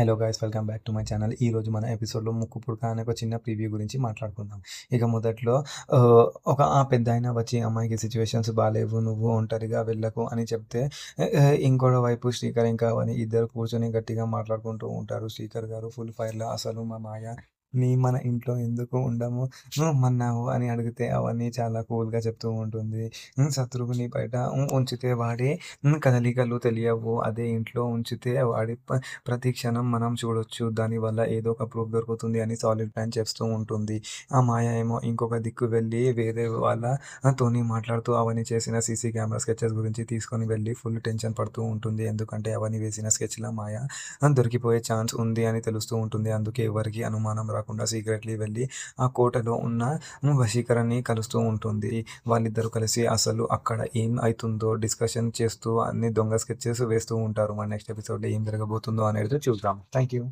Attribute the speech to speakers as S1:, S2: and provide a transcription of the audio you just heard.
S1: Hello guys, welcome back to my channel. ఈరోజు మన ఎపిసోడ్లో ముక్కు పుడక అనే ఒక చిన్న ప్రివ్యూ గురించి మాట్లాడుకుందాం. ఇక మొదట్లో ఒక పెద్దాయన వచ్చి అమ్మాయికి సిచ్యువేషన్స్ బాలేవు, నువ్వు ఒంటరిగా వెళ్ళకు అని చెప్తే ఇంకోటి వైపు శ్రీకర్ ఇంకా అవని ఇద్దరు కూర్చొని గట్టిగా మాట్లాడుకుంటూ ఉంటారు. శ్రీకర్ గారు ఫుల్ ఫైర్‌లో అసలు మా మాయ మన ఇంట్లో ఎందుకు ఉండము మన్నావు అని అడిగితే అవన్నీ చాలా కూల్‌గా చెప్తూ ఉంటుంది. శత్రువుని బయట ఉంచితే వాడి కదలికలు తెలియవు. అదే ఇంట్లో ఉంచితే వాడి ప్రతి క్షణం మనం చూడొచ్చు. దానివల్ల ఏదో ఒక ప్రూఫ్ దొరుకుతుంది అని సాలిడ్ ప్లాన్ చేస్తూ ఉంటుంది. ఆ మాయ ఏమో ఇంకొక దిక్కు వెళ్ళి వేరే వాళ్ళ తోని మాట్లాడుతూ అవని చేసిన సీసీ కెమెరా స్కెచెస్ గురించి తీసుకొని వెళ్ళి ఫుల్ టెన్షన్ పడుతూ ఉంటుంది. ఎందుకంటే అవని వేసిన స్కెచ్‌ల మాయ దొరికిపోయే ఛాన్స్ ఉంది అని తెలుస్తూ ఉంటుంది. అందుకే ఎవరికీ అనుమానం రాకుండా సీక్రెట్‌లీ వెళ్ళి ఆ కోటలో ఉన్న వశీకరణని కలుస్తూ ఉంటుంది. వాళ్ళిద్దరూ కలిసి అసలు అక్కడ ఏం అయితుందో డిస్కషన్ చేస్తూ అన్ని దొంగ స్కెచెస్ వేస్తూ ఉంటారు. మన నెక్స్ట్ ఎపిసోడ్‌లో ఏం జరగబోతుందో అనేది చూద్దాం. Thank you.